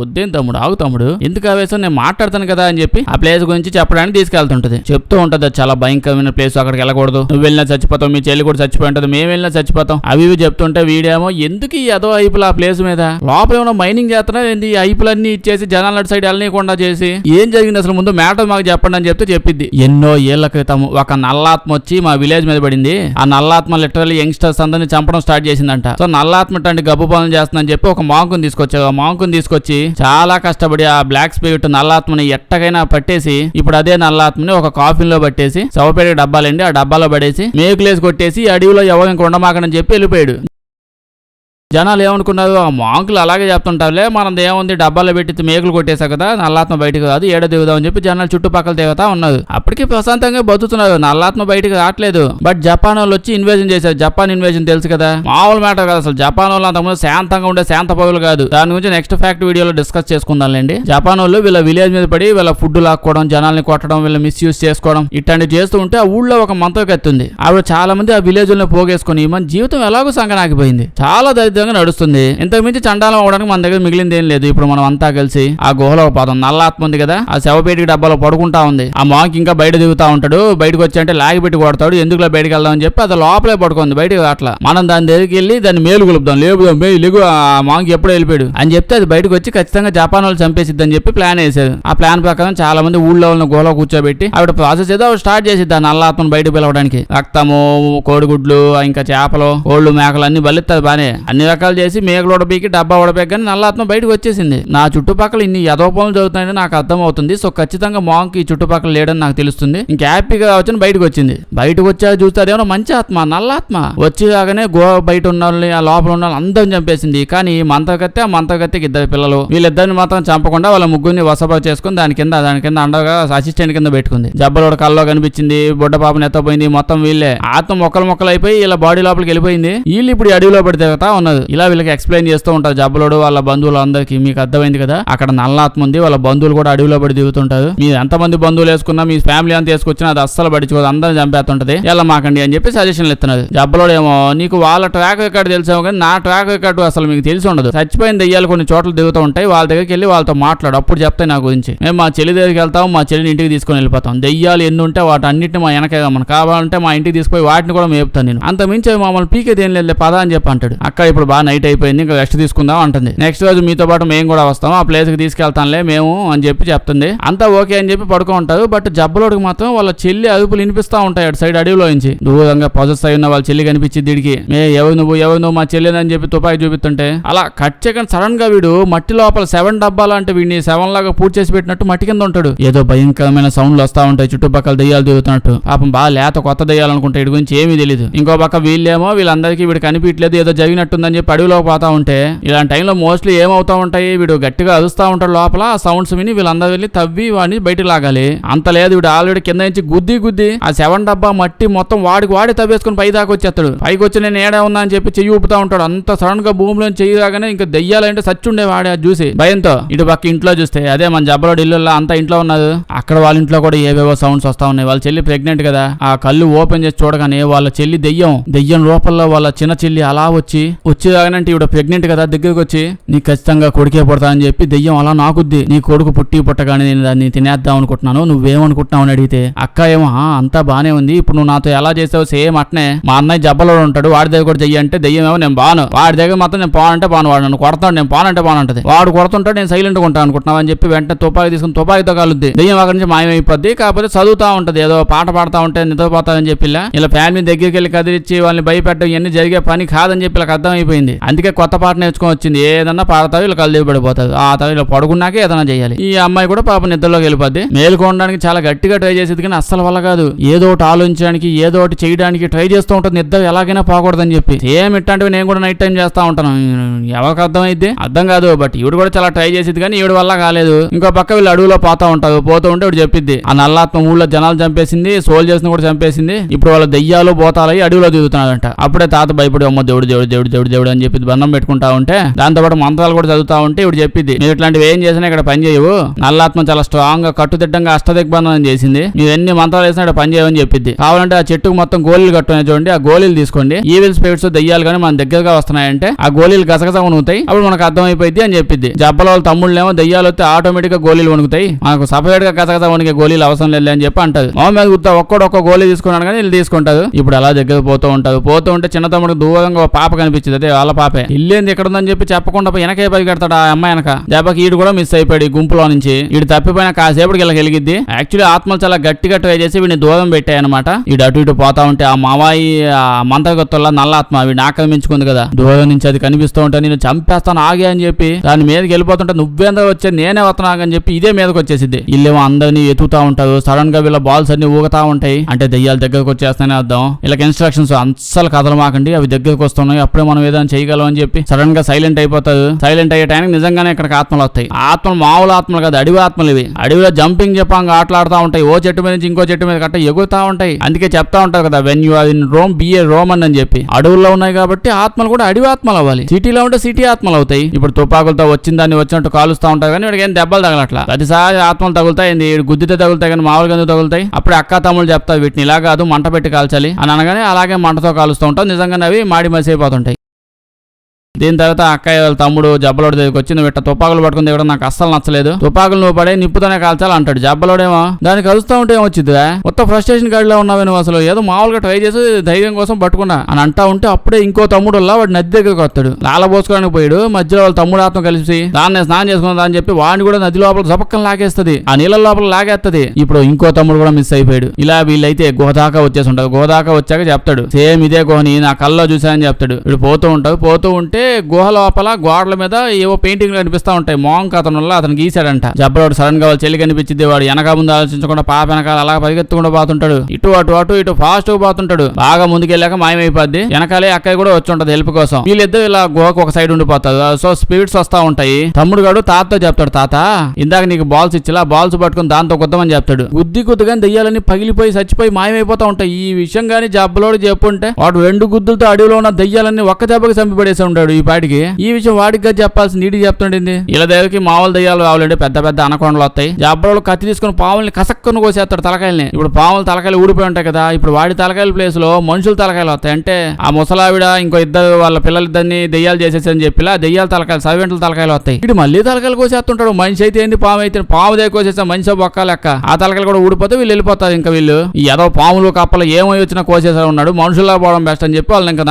వద్దేం తమ్ముడు ఆగు తమ్ముడు ఎందుకు ఆవేశం నేను మాట్లాడతాను కదా అని చెప్పి ఆ ప్లేస్ గురించి చెప్పడానికి తీసుకెళ్తుంటది. చెప్తూ ఉంటది చాలా భయంకరమైన ప్లేస్ అక్కడికి వెళ్ళకూడదు నువ్వు వెళ్ళినా చచ్చిపోతావు మీ చెల్లి కూడా చచ్చిపోయి ఉంటది మేము వెళ్ళినా చచ్చిపోతాం అవి చెప్తుంటే వీడేమో ఎందుకు ఈ అదో ఐపులు ఆ ప్లేస్ మీద లోపల ఏమో మైనింగ్ చేస్తున్నా ఏంది ఈ ఐపులన్నీ ఇచ్చేసి జనాల అటు సైడ్ వెళ్ళనీయకుండా చేసి ఏం జరిగింది అసలు ముందు మ్యాటర్ మాకు చెప్పండి అని చెప్తే చెప్పిద్ది. ఎన్నో ఏళ్ల క్రితం ఒక నల్లాత్మ వచ్చి మా విలేజ్ మీద పడింది. ఆ నల్లాత్మ లిటరల్లీ యంగ్స్టర్స్ అందరినీ చంపడం స్టార్ట్ చేసిందంట. సో నల్లాత్మ అంటే గబ్బు పనులు చేస్తుందని చెప్పి ఒక మాంకుని తీసుకొచ్చారు. ఆ మాంకుని తీసుకొచ్చి చాలా కష్టపడి ఆ బ్లాక్ స్పిరిట్ నల్లాత్మని ఎట్టగైనా పట్టేసి ఇప్పుడు అదే నల్లాత్మని ఒక కాఫీన్ లో పట్టేసి శవపేట డబ్బాలండి ఆ డబ్బాలో పడేసి మేకులేసి కొట్టేసి అడవిలో ఎవరు ఇంక ఉండమాకని చెప్పి వెళ్ళిపోయాడు. జనాలు ఏమనుకున్నారు ఆ మాంకులు అలాగే చెప్తుంటారులే మనది ఏముంది డబ్బాలో పెట్టి మేకులు కొట్టేసా కదా నల్లాత్మ బయటకు రాదు ఏడ దిగుదామని చెప్పి జనాలు చుట్టుపక్కల తిరుగుతా ఉన్నారు. అప్పటికే ప్రశాంతంగా బతుకుతున్నారు నల్లాత్మ బయటకు రావట్లేదు. బట్ జపాన్ వాళ్ళు వచ్చి ఇన్వేజన్ చేశారు. జపాన్ ఇన్వేజన్ తెలుసు కదా మామూలు మ్యాటర్ కదా అసలు జపాన్ వాళ్ళు అంతకుముందు శాంతంగా ఉండే శాంత పౌరులు కాదు. దాని గురించి నెక్స్ట్ ఫ్యాక్ట్ వీడియోలో డిస్కస్ చేసుకుందాంలేండి. జపాన్ వాళ్ళు వీళ్ళ విలేజ్ మీద పడి వీళ్ళ ఫుడ్ లాక్కోవడం జనాల్ని కొట్టడం వీళ్ళ మిస్యూజ్ చేసుకోవడం ఇట్లాంటివి చేస్తూ ఉంటే ఆ ఊళ్ళో ఒక మంత్రకెత్తుంది. ఆవిడ చాలా మంది ఆ విలేజ్ లో పోగేసుకుని మన జీవితం ఎలాగో సంగనాగిపోయింది చాలా దరిద్రం నడుస్తుంది. ఇంతకు మించి చండాలం అవడానికి మన దగ్గర మిగిలింది ఏం లేదు. ఇప్పుడు మనం అంతా కలిసి ఆ గుహలో పోతాం. నల్లాత్మ ఉంది కదా ఆ శవపేటికి డబ్బాలో పడుకుంటా ఉంది. ఆ మాంక్ ఇంకా బయట దిగుతా ఉంటాడు. బయటకు వచ్చి అంటే లాగి పెట్టి కొడతాడు. ఎందుకులా బయటకు వెళ్దాం అని చెప్పి అది లోపలే పడుకుంది బయటకు అట్లా మనం దాని దగ్గరికి వెళ్ళి దాన్ని మేలు గులుపుదాం లేగు ఆ మాంక్ ఎప్పుడో వెళ్ళిపోయాడు అని చెప్తే అది బయటకు వచ్చి ఖచ్చితంగా జపాన్ వాళ్ళు చంపేసిద్ది అని చెప్పి ప్లాన్ వేసారు. ఆ ప్లాన్ ప్రకారం చాలా మంది ఊళ్ళో ఉన్న గుహలో కూర్చోబెట్టి ఆవిడ ప్రాసెస్ ఏదో స్టార్ట్ చేసిద్ది ఆ నల్లాత్మను బయటకు పిలవడానికి. రక్తము కోడిగుడ్లు ఇంకా చేపలు కోళ్ళు మేకలు అన్ని బలిస్తుంది బానే అన్ని రకాలు చేసి మేకలు ఉడబీకి డబ్బా ఉడబెక్కని నల్లాత్మ బయటకు వచ్చేసింది. నా చుట్టుపక్కల ఇన్ని యదోపములు జరుగుతాయని నాకు అర్థం అవుతుంది. సో ఖచ్చితంగా మాంక్ ఈ చుట్టుపక్కల లేడని నాకు తెలుస్తుంది. ఇంకా హ్యాపీగా వచ్చి బయటకు వచ్చింది. బయటకు వచ్చాక చూస్తే అదేమో మంచి ఆత్మ, నల్లాత్మ వచ్చి రాగానే బయట ఉన్న వాళ్ళని ఆ లోపల ఉన్న అందరిని చంపేసింది. కానీ ఆ మంత్రగత్తెకి 2 పిల్లలు, వీళ్ళిద్దరిని మాత్రం చంపకుండా వాళ్ళ ముగ్గురిని వసప చేసుకుని దాని కింద అండగా అసిస్టెంట్ కింద పెట్టుకుంది. జబ్బలోడు కల్లో కనిపించింది, బుడ్డ పాపని ఎత్తపోయింది. మొత్తం వీళ్ళే ఆత్మ మొక్కలు అయిపోయి ఇలా బాడీ లోపలికి వెళ్ళిపోయింది. వీళ్ళు ఇప్పుడు అడవిలో పడి తిరుగుతా ఉన్నది. ఇలా వీళ్ళకి ఎక్స్ప్లెయిన్ చేస్తూ ఉంటారు జబ్బలోడు వాళ్ళ బంధువులు అందరికి. మీకు అర్థమైంది కదా, అక్కడ నల్లాత్మ ఉంది, వాళ్ళ బంధువులు కూడా అడవిలో పడి దిగుతుంటారు. మీరు ఎంతమంది బంధువులు వేసుకున్నా మీ ఫ్యామిలీ అంతా వేసుకొచ్చినా అది అస్సలు పడిచుకోదు, అందరూ చంపేస్తుంటది, ఎలా మాకండి అని చెప్పి సజెషన్లు ఇస్తున్నారు. జబ్బలోడు ఏమో నీకు వాళ్ళ ట్రాక్ రికార్డ్ తెలిసావు కానీ నా ట్రాక్ రికార్డు అసలు మీకు తెలిసి ఉండదు. చచ్చిపోయిన దెయ్యాలు కొన్ని చోట్ల దిగుతూ ఉంటాయి, వాళ్ళ దగ్గరికి వెళ్ళి వాళ్ళతో మాట్లాడు, అప్పుడు చెప్తాయి నా గురించి. మేము మా చెల్లి దగ్గరికి వెళ్తాం, మా చెల్లిని ఇంటికి తీసుకొని వెళ్ళిపోతాం. దెయ్యాలు ఎన్ని ఉంటే వాటి అన్నింటిని మా వెనకే మనం కావాలంటే మా ఇంటికి తీసుకుపోయి వాటిని కూడా మేపుతాను నేను. అంత మించి మమ్మల్ని పీకేది ఏం లేదు పదా అని చెప్పి అంటాడు. అక్కడ ఇప్పుడు బాగా నైట్ అయిపోయింది, ఇంకా రెస్ట్ తీసుకుందాం అంటుంది. నెక్స్ట్ రోజు మీతో పాటు మేము కూడా వస్తాం, ఆ ప్లేస్ కి తీసుకెళ్తాంలే మేము అని చెప్పి చెప్తుంది. అంతా ఓకే అని చెప్పి పడుకో ఉంటారు. బట్ జబ్బలోడికి మాత్రం వాళ్ళ చెల్లి అదుపులు వినిపిస్తా ఉంటాయి అటు సైడ్ అడవిలో నుంచి. దూరంగా పొజెస్ అయి ఉన్న వాళ్ళ చెల్లి కనిపించింది. దీడికి ఎవరు నువ్వు మా చెల్లిని చెప్పి తుపాకి చూపిస్తుంటే అలా కట్ చేయకుండా సడన్ గా వీడు మట్టి లోపల 7 డబ్బాలు అంటే వీడిని 7 లాగా పూర్తి చేసి పెట్టినట్టు మట్టి కింద ఉంటాడు. ఏదో భయంకరమైన సౌండ్లు వస్తా ఉంటాయి, చుట్టుపక్కల దెయ్యాలు దిగుతున్నట్టు. పాపం బాగా లేత కొత్త దెయ్యాలు అనుకుంటే వీడి గురించి ఏమీ తెలియదు. ఇంకో పక్క వీళ్ళేమో వీళ్ళందరికీ వీడు కనిపించలేదు, ఏదో జరిగినట్టుందని చెప్పి అడవిలో పోతా ఉంటే ఇలాంటి టైంలో మోస్ట్లీ ఏమవుతా ఉంటాయి, వీడు గట్టిగా అరుస్తా ఉంటాడు లోపల. ఆ సౌండ్స్ విని వీళ్ళందరూ వెళ్ళి తవ్వి వాడిని బయటకు లాగాలి. అంత లేదు, వీడు ఆల్రెడీ కింద నుంచి గుద్ది ఆ 7 డబ్బా మట్టి మొత్తం వాడి తవ్వేసుకుని పై దాకా వచ్చేస్తాడు. పైకి వచ్చి నేను ఏడా ఉన్నా అని చెప్పి చెయ్యి ఊపుతా ఉంటాడు. అంత సడన్ గా భూమిలో చెయ్యి రాగానే ఇంకా దెయ్యాలంటే సచ్చుండే వాడే చూసి భయంతో. ఇటు పక్క ఇంట్లో చూస్తే అదే మన జబ్బలోడు ఇల్లు అంతా ఇంట్లో ఉన్నది. అక్కడ వాళ్ళ ఇంట్లో కూడా ఏవేవో సౌండ్స్ వస్తా ఉన్నాయి. వాళ్ళ చెల్లి ప్రెగ్నెంట్ కదా, ఆ కళ్ళు ఓపెన్ చేసి చూడగానే వాళ్ళ చెల్లి దెయ్యం రూపంలో వాళ్ళ చిన్న చెల్లి అలా వచ్చి రాగానంటే ఇవిడ ప్రెగ్నెంట్ కదా, దగ్గరకు వచ్చి నీకు ఖచ్చితంగా కొడుకే పుడతా అని చెప్పి దెయ్యం అలా నాకుద్ది. నీ కొడుకు పుట్టగానే నేను దాన్ని తినేద్దాం అనుకుంటున్నాను, నువ్వేమనుకుంటున్నావు అని అడిగితే అక్క ఏమో అంతా బానే ఉంది, ఇప్పుడు నువ్వు నాతో ఎలా చేసావు సేమ్ అట్నే మా అన్నయ్య జబ్బలోడు ఉంటాడు, వాడి దగ్గర కూడా చెయ్యి అంటే దెయ్యం ఏమో నేను బాను, వాడి దగ్గర మాత్రం నేను పోనంటే బాను, వాడు నన్ను కొడతాడు, నేను పోనంటే బానంటది. వాడు కొడుతుంటాడు, నేను సైలెంట్ గా ఉంటాను అనుకుంటున్నావు అని చెప్పి వెంటనే తుపాకి తీసుకుని తుపాకితో కాలుద్ది. దెయ్యం అక్కడి నుంచి మాయమైపోద్ది. కాకపోతే చదువుతా ఉంటది, ఏదో పాట పాడుతా ఉంటే నిద్రపోతాదని చెప్పి ఇలా ఫ్యామిలీ దగ్గరికి వెళ్ళి కదిలిచ్చి వాళ్ళని భయపెట్టడం ఇవన్నీ జరిగే పని కాదని చెప్పి ఇలా అర్థమైపోయింది. అందుకే కొత్త పాట నేర్చుకొని వచ్చింది. ఏదన్నా పాడతావు ఇలా కళ్ళు పడిపోతుంది, ఆ తర్వాత ఇలా పడుకున్నాకే ఏదైనా చేయాలి. ఈ అమ్మాయి కూడా పాప నిద్రలోకి వెళ్ళిపోద్ది. మేలుకోవడానికి చాలా గట్టిగా ట్రై చేసేది కానీ అస్సలు వల్ల కాదు. ఏదో ఒకటి ఆలోచించడానికి ఏదో ఒకటి చేయడానికి ట్రై చేస్తూ ఉంటుంది, నిద్ర ఎలాగైనా పోకూడదని చెప్పి. సేమ్ ఇట్లాంటివి నేను కూడా నైట్ టైం చేస్తా ఉంటాను. ఎవరికి అర్థం కాదు. బట్ ఈవిడ కూడా చాలా ట్రై చేసేది కానీ ఈవిడ వల్ల కాలేదు. ఇంకో పక్క వీళ్ళు అడవిలో పోతా ఉంటారు. పోతూ ఉంటే ఇవిడ చెప్పిద్ది ఆ నల్లాత్మ ఊళ్ళో జనాలు చంపేసింది, సోల్జర్స్ ని కూడా చంపేసింది, ఇప్పుడు వాళ్ళ దెయ్యాలు పోతాలై అడవిలో దిగుతున్నాడంట. అప్పుడే తాత భయపడి అమ్మ దేవుడు దేవుడు దేవుడు దేవుడు దేవుడు అని చెప్పి బంధం పెట్టుకుంటా ఉంటే దాంతోపాటు మంత్రాలు కూడా చదువుతా ఉంటే ఇవిడ చెప్పిద్ది మీరు ఇట్లాంటివి ఏం చేసినా ఇక్కడ పని చేయవు, నల్లాత్మ చాలా స్ట్రాంగ్ గా కట్టుదిట్టంగా అష్టదిగ్బంధనం చేసింది, మీరు ఎన్ని మంత్రాలు వేసినా ఇక్కడ పని చేయవని చెప్పింది. కావాలంటే ఆ చెట్టుకు మొత్తం గోళీలు కట్టుకునే చూడండి, ఆ గోళీలు తీసుకోండి, ఈవిల్ స్పిరిట్స్ దెయ్యాలు కానీ మన దగ్గరగా వస్తున్నాయంటే ఆ గోళీలు గసగస వణుకుతాయి, అప్పుడు మనకు అర్థమైపోయింది అని చెప్పింది. జబ్బల వాళ్ళ తమ్ముళ్ళేమో దెయ్యాలు వస్తే ఆటోమేటిక్ గా గోళీలు వణుకుతాయి, మనకు సపరేట్ గా గసగస వణికే గోళీలు అవసరం లేదు అని చెప్పి అంటారు. మీద గుర్తా ఒక్క గోళీ తీసుకున్నాడు కానీ వీళ్ళు తీసుకుంటారు. ఇప్పుడు అలా దగ్గర పోతూ ఉంటే చిన్న తమ్ముడికి దూరంగా పాప కనిపించింది, అదే వాళ్ళ పాపే. ఇల్లేంది ఇక్కడ ఉందని చెప్పి చెప్పకుండా వెనకే పరిగెడతాడు ఆ అమ్మాయి వెనక. దెబ్బకి ఈడు కూడా మిస్ అయిపోయాడు గుంపులో నుంచి. ఈడు తప్పిపోయిన కాసేపటికి ఇలా వెలిగిద్ది. యాక్చువల్లీ ఆత్మలు చాలా గట్టిగా ట్రై చేసి వీడిని దూరం పెట్టాయన్నమాట. ఈడు అటు ఇటు పోతా ఉంటే ఆ మావాయి ఆ మంత్రగొత్తల్లా నల్లాత్మ వీడిని ఆక్రమించుకుంది కదా, దూరం నుంచి అది కనిపిస్తూ ఉంటే నేను చంపేస్తాను ఆగే అని చెప్పి దాని మీదకి వెళ్ళిపోతుంటే నువ్వేందో వచ్చేది నేనే వస్తున్నాగని చెప్పి ఇదే మీదకి వచ్చేసింది. ఇల్లేమో అందరినీ ఎత్తుతా ఉంటారు. సడన్ గా వీళ్ళ బాల్స్ అన్ని ఊగుతా ఉంటాయి, అంటే దెయ్యాల దగ్గరకు వచ్చేస్తానే అర్థం. వీళ్ళకి ఇన్స్ట్రక్షన్స్ అస్సలు కదలమాకండి, అవి దగ్గరకు వస్తున్నాయి, అప్పుడే మనం ఏదైనా చేయగలం అని చెప్పి సడన్ గా సైలెంట్ అయిపోతారు. సైలెంట్ అయ్యే టైంకి నిజంగానే ఇక్కడికి ఆత్మలు వస్తాయి. ఆత్మలు మామూలు ఆత్మలు కాదు, అడవి ఆత్మలు ఇవి. అడవిలో జంపింగ్ చెప్పంగా ఆటలాడుతూ ఉంటాయి, ఓ చెట్టు మీద నుంచి ఇంకో చెట్టు మీద కట్ట ఎగురుతా ఉంటాయి. అందుకే చెప్తా ఉంటారు కదా when you are in Rome be a Roman అని చెప్పి. అడవుల్లో ఉన్నాయి కాబట్టి ఆత్మలు కూడా అడవి ఆత్మలు అవ్వాలి, సిటీలో ఉంటే సిటీ ఆత్మలు అవుతాయి. ఇప్పుడు తుపాకులతో వచ్చిందాన్ని వచ్చినట్టు కాలుస్తూ ఉంటాయి కానీ వీడికి ఏం దెబ్బలు తగలట్లా. ప్రతిసారి ఆత్మలు తగులుతాయి, గుద్దితే తగులుతాయి కానీ మామూలుగా ఎందుకు తగులుతాయి. అప్పుడు అక్క తమ్ముళ్ళు చెప్తారు వీటిని ఇలా కాదు మంట పెట్టి కాల్చాలి అని అనగానే అలాగే మంటతో కాలుస్తూ ఉంటాం. నిజంగానే అవి మాడి మసిపోతుంటాయి. దీని తర్వాత అక్కయ్య వాళ్ళ తమ్ముడు జబ్బలోడి దగ్గరికి వచ్చి నువ్వు ఇట్ట తుపాకులు పట్టుకుని దిగడం నాకు అస్సలు నచ్చలేదు, తుపాకులు నువ్వు పడే నిప్పుతోనే కాల్చాలి అంటాడు. జబ్బలోడేమో దానికి కలుస్తూ ఉంటే ఏమొచ్చిందిరా, మొత్తం ఫ్రస్ట్రేషన్ గాడిలో ఉన్నావు నువ్వు, అసలు ఏదో మామూలుగా ట్రై చేసి ధైర్యం కోసం పట్టుకున్నా అని అంటా ఉంటే అప్పుడే ఇంకో తమ్ముడు వాడు నది దగ్గరికి వస్తాడు. లాల పోసుకోవడానికి పోయాడు, మధ్యలో వాళ్ళ తమ్ముడు ఆత్మ కలిసి దాన్ని స్నానం చేసుకున్నా అని చెప్పి వాడిని కూడా నది లోపల జపక్కన లాగేస్తుంది, ఆ నీళ్ళ లోపల లాగేస్తుంది. ఇప్పుడు ఇంకో తమ్ముడు కూడా మిస్ అయిపోయాడు. ఇలా వీళ్ళైతే గుహ దాకా వచ్చేసి ఉంటారు. గుహ దాకా వచ్చాక చెప్తాడు సేమ్ ఇదే గుహని నా కల్లో చూసానని చెప్తాడు. ఇప్పుడు పోతూ ఉంటే గుహ లోపల గోడల మీద ఏవో పెయింటింగ్లు కనిపిస్తా ఉంటాయి. మోంక్ అతను గీసాడంట. జబ్బలోడు సడన్ గా వాళ్ళ చెల్లి కనిపించింది. వాడు వెనక ముందు ఆలోచించకుండా పాప వెనకాల అలా పరిగెత్తుకుండా పోతుంటాడు. ఇటు ఫాస్ట్ గా పోతుంటాడు. బాగా ముందుకెళ్ళాక మాయమైపోద్ది. వెనకాలే అక్కయ్య కూడా వచ్చి ఉంటది హెల్ప్ కోసం. వీళ్ళిద్దరు ఇలా గుహకు ఒక సైడ్ ఉండిపోతారు. సో స్పిరిట్స్ వస్తా ఉంటాయి. తమ్ముడు గాడు తాతతో చెప్తాడు, తాత ఇందాక నీకు బాల్స్ ఇచ్చిలా బాల్స్ పట్టుకుని దాంతో గుద్దమని చెప్తాడు. గుద్దుగాని దెయ్యాలని పగిలిపోయి చచ్చిపోయి మాయమైపోతా ఉంటాయి. ఈ విషయం గానీ జబ్బలోడు చెప్పుంటే వాడు 2 గుద్దులతో అడవిలో ఉన్న దెయ్యాలన్నీ ఒక్క దెబ్బకి చంపిపడేసి ఉంటాడు. ఈ పాటికి ఈ విషయం వాడికి చెప్పాల్సి నీటికి చెప్తుండేది. ఇలా దగ్గరికి మామూలు దెయ్యాలు కావాలంటే పెద్ద పెద్ద అనకొండలు వస్తాయి. జబ్బలోడు కత్తి తీసుకుని పాముల్ని కసక్కను కోసేస్తాడు తలకాయల్ని. ఇప్పుడు పాముల తలకాయలు ఊడిపోయి ఉంటాయి కదా, ఇప్పుడు వాడి తలకాయల ప్లేస్ లో మనుషుల తలకాయలు వస్తాయి. అంటే ఆ ముసలావిడ ఇంకో ఇద్దరు వాళ్ళ పిల్లలిద్దరిని దెయ్యాలు చేసేసని చెప్పి దెయ్యాల తలకాయలు సర్వెంట్ల తలకాయలు వస్తాయి. ఇటు మళ్ళీ తలకాయలు కోసేస్తుంటాడు. మనిషి అయితే ఏంటి పాము అయితే పాము దగ్గర కోసేస్తా మనిషి బొక్క లెక్క. ఆ తలకాయలు కూడా ఊడిపోతే వీళ్ళు వెళ్ళిపోతారు. ఇంకా వీళ్ళు ఏదో పాములు కప్పలు ఏమై వచ్చినా కోసేసా ఉన్నాడు. మనుషుల్లో పోవడం బెస్ట్ అని చెప్పి వాళ్ళు ఇంకా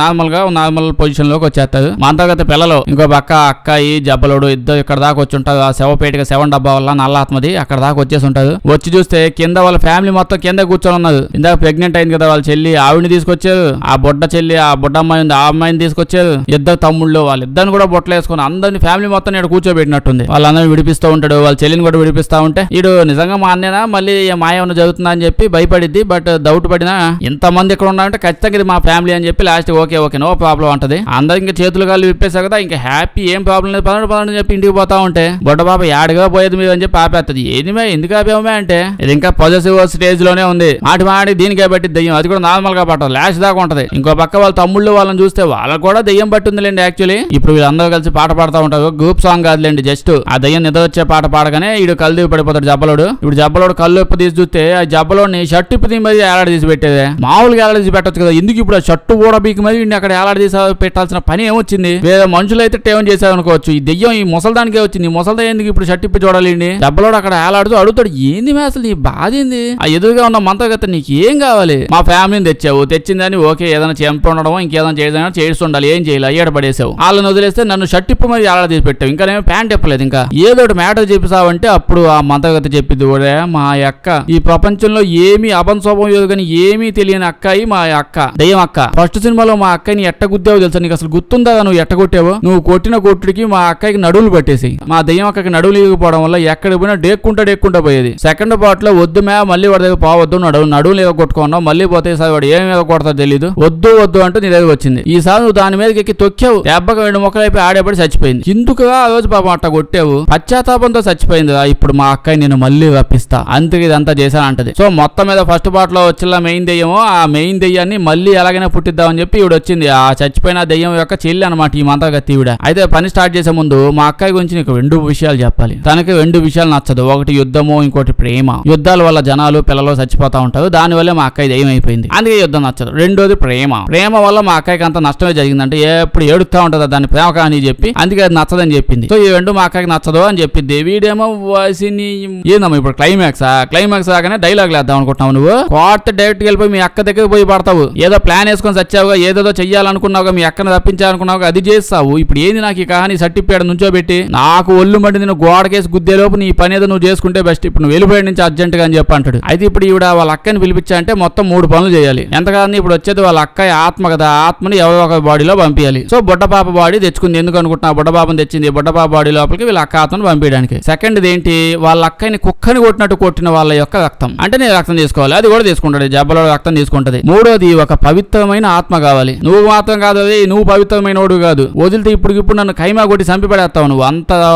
నార్మల్ పొజిషన్ లోకి వచ్చేస్తారు. మా అంతర్గత పిల్లలు ఇంకో పక్క అక్కాయి జబ్బలోడు ఇద్దరు ఇక్కడ దాకా వచ్చి ఉంటారు. ఆ శవపేటగా 7 డబ్బా వల్ల నల్లాత్మది అక్కడ దాకా వచ్చేసి ఉంటారు. వచ్చి చూస్తే కింద వాళ్ళ ఫ్యామిలీ మొత్తం కింద కూర్చొని ఉన్నారు. ఇందాక ప్రెగ్నెంట్ అయింది కదా వాళ్ళ చెల్లి, ఆవిడని తీసుకొచ్చారు. ఆ బొడ్డ చెల్లి ఆ బొడ్డ అమ్మాయి ఉంది, ఆ అమ్మాయిని తీసుకొచ్చారు. ఇద్దరు తమ్ముళ్ళు వాళ్ళిద్దరిని కూడా బొట్టలు వేసుకుని అందరిని ఫ్యామిలీ మొత్తం ఇక్కడ కూర్చోబెట్టినట్టుంది. వాళ్ళందరినీ విడిపిస్తూ ఉంటాడు. వాళ్ళ చెల్లిని కూడా విడిపిస్తా ఉంటే వీడు నిజంగా మా అన్నేనా మళ్ళీ మాయ ఉన్న జరుగుతుందా అని చెప్పి భయపడిద్ది. బట్ డౌట్ పడినా ఇంతమంది ఇక్కడ ఉన్నారంటే ఖచ్చితంగా ఇది మా ఫ్యామిలీ అని చెప్పి లాస్ట్ ఓకే నో ప్రాబ్లం అంటది. అందరు ఇంకా చేతులు కాళ్ళు విప్పేశారు కదా, ఇంకా హ్యాపీ ఏం ప్రాబ్లం లేదు పదండి చెప్పి ఇంటికి పోతా ఉంటే బొడ్డ పాప యాడగా పోయేది మీరు అని చెప్పి ఆపేస్తుంది. ఏదిమే ఎందుకు ఆపేమే అంటే ఇది ఇంకా పాజిటివ్ స్టేజ్ లోనే ఉంది. మాటి దీనికే బట్టి దెయ్యం అది కూడా నార్మల్ గా పట్టదు, లాస్ట్ దాకా ఉంటది. ఇంకో పక్క వాళ్ళ తమ్ముళ్ళు వాళ్ళని చూస్తే వాళ్ళకి కూడా దెయ్యం పట్టిందిలేండి. యాక్చువల్లీ ఇప్పుడు వీళ్ళందరూ కలిసి పాట పాడుతూ ఉంటారు. గ్రూప్ సాంగ్ కాదులేండి, జస్ట్ ఆ దెయ్యం నిద్ర వచ్చే పాట పాడగానే వీడు కళ్ళు పడిపోతాడు జబ్బలోడు. ఇప్పుడు జబ్బలోడు కళ్ళు ఇప్పు తీసి చూస్తే ఆ జబ్బలోని షర్ట్ ఇప్పు తీసి మరి ఏలాడ తీసి పెట్టేదే. మామూలుగా ఏలాడ తీసి పెట్టచ్చు కదా, ఎందుకు ఇప్పుడు ఆ షర్టు కూడా బీకి మరి అక్కడ ఏలాడ తీసి పెట్టాల్సిన పని ఏమొచ్చింది? వేరే మనుషులు అయితే టేవన్ చేశారు అనుకోవచ్చు. ఈ దెయ్యం ఈ ముసల్దానికే వచ్చింది. ఈ ముసల్దా ఎందుకు ఇప్పుడు షర్ట్ ఇప్పి చూడాలండి? జబ్బలోడు అక్కడ ఏలాడుతూ అడుగుతాడు, ఏంది అసలు నీ బాధ ఏంది? ఆ ఎదురుగా ఉన్న మంత్రగత నీకు ఏం కావాలి? మా ఫ్యామిలీని తెచ్చిందని ఓకే, ఏదైనా చెంప ఉండడం ఇంకేదైనా చేయడం చేస్తుండాలి, ఏం చేయాలి అయ్యాడ పడేసావు. వాళ్ళని వదిలేస్తే నన్ను షర్ట్ ఇప్పు మరి ఏలాడ తీసి పెట్టావు, ఇంకా నేను ప్యాంట్ ఇప్పలేదు, ఇంకా ఏదో మ్యాటర్ చెప్పిసావంటే అప్పుడు ఆ మంత్రగత చెప్పింది కూడా మా అక్క ఈ ప్రపంచంలో ఏమీ అపంశోభం లేదు కానీ ఏమీ తెలియని అక్కాయి మా అక్క దయ్యం అక్క. ఫస్ట్ సినిమాలో మా అక్కని ఎట్ట గుద్దావు తెలుసా? నీకు అసలు గుర్తుందా నువ్వు ఎట్ట కొట్టావు? నువ్వు కొట్టిన కొట్టుడికి మా అక్కకి నడువులు పట్టేసి మా దయ్యం అక్కకి నడువులు ఇవ్వకపోవడం వల్ల ఎక్కడ పోయినా డేక్కుంటా పోయేది. సెకండ్ పార్ట్ లో వద్దు మే మళ్ళీ వాడి దగ్గర పోవద్దు, నడువులు ఏదో కొట్టుకున్నావు, మళ్ళీ పోతే సార్ వాడు ఏమి మీద కొడతా తెలీదు, వద్దు అంటూ నీ దగ్గర వచ్చింది. ఈసారి నువ్వు దాని మీదకి ఎక్కి తొక్కావు, దెబ్బకి 2 మొక్కలైపోయి ఆడేపడి చచ్చిపోయింది. ఎందుకుగా ఆ రోజు పాపం అట్ట కొట్టావు? పశ్చాత్తాపంతో చచ్చిపోయింది. ఇప్పుడు మా అక్కని నేను మళ్ళీ రప్పిస్తా, అందుకే ఇదంతా చేశానంటది. సో మొత్తం మీద ఫస్ట్ పార్ట్ లో వచ్చిన మెయిన్ దెయ్యమో ఆ మెయిన్ దెయ్యాన్ని మళ్ళీ ఎలాగైనా పుట్టిద్దామని చెప్పి ఈవిడ వచ్చింది. ఆ చచ్చిపోయిన దెయ్యం యొక్క చెల్లి అనమాట ఈ మంత్రగత్తి ఈవిడ. అయితే పని స్టార్ట్ చేసే ముందు మా అక్కయ్య గురించి నీకు 2 విషయాలు చెప్పాలి. తనకి 2 విషయాలు నచ్చదు. ఒకటి యుద్ధము, ఇంకోటి ప్రేమ. యుద్ధాల వల్ల జనాలు పిల్లలు చచ్చిపోతా ఉంటారు, దాని వల్ల మా అక్కయ్య దెయ్యం అయిపోయింది, అందుకే యుద్ధం నచ్చదు. రెండోది ప్రేమ వల్ల మా అక్కయ్యకి అంత నష్టమే జరిగిందంటే ఎప్పుడు ఏడుస్తా ఉంటది దాన్ని ప్రేమ కానీ చెప్పి, అందుకే అది నచ్చదని చెప్పింది. సో ఈ 2 మా అక్కయ్యకి నచ్చదు అని చెప్పింది. వీడేమో ఏందమ్మా ఇప్పుడు క్లైమాక్స్ రాగానే డైలాగ్ లేద్దాం అనుకుంటున్నావు నువ్వు. కోర్ట్ డైరెక్ట్ వెళ్ళిపోయి మీ అక్క దగ్గర పోయి పడతావు. ఏదో ప్లాన్ వేసుకొని చచ్చావుగా, ఏదో చెయ్యాలనుకున్నావుగా, మీ అక్కను తప్పించాలనుకున్నావుగా, అది చేస్తావు. ఇప్పుడు ఏంది నాకు ఈ కహాని సర్టిఫికేట్ నుంచోబెట్టి నాకు ఒళ్ళు మండి నేను గోడకేసి గుద్దేలోపు నీ పని ఏదో నువ్వు చేసుకుంటే బెస్ట్, ఇప్పుడు నువ్వు వెళ్ళిపోయే నుంచి అర్జెంట్ గా అని చెప్పి అంటాడు. అయితే ఇప్పుడు ఈవిడ వాళ్ళ అక్కని పిలిపించా అంటే మొత్తం 3 పనులు చేయాలి. ఎంతకాదని ఇప్పుడు వచ్చేది వాళ్ళ అక్క ఆత్మ కదా, ఆత్మని ఎవరో ఒక బాడీలో పంపించాలి. సో బుడ్డపాప బాడీ తెచ్చుకుంది. ఎందుకు అనుకుంటున్నా? బుడ్డపాపని తెచ్చింది బుడ్డపాప బాడీ లోపలికి వీళ్ళ అక్క ఆత్మను పంపించడానికి. సెకండ్ ఏంటి? వాళ్ళ అక్కని కుక్కని కొట్టినట్టు కొట్టిన వాళ్ళ యొక్క రక్తం, అంటే నేను రక్తం తీసుకోవాలి, అది కూడా తీసుకుంటాడు. జబ్బలో రక్తం తీసుకుంటది. మూడోది ఒక పవిత్రమైన ఆత్మ కావాలి. నువ్వు మాత్రం కాదు, అది నువ్వు పవిత్రమైన వాడు కాదు, వదిలితే ఇప్పుడు నన్ను కైమా కొట్టి చంపిపడేస్తావు నువ్వు,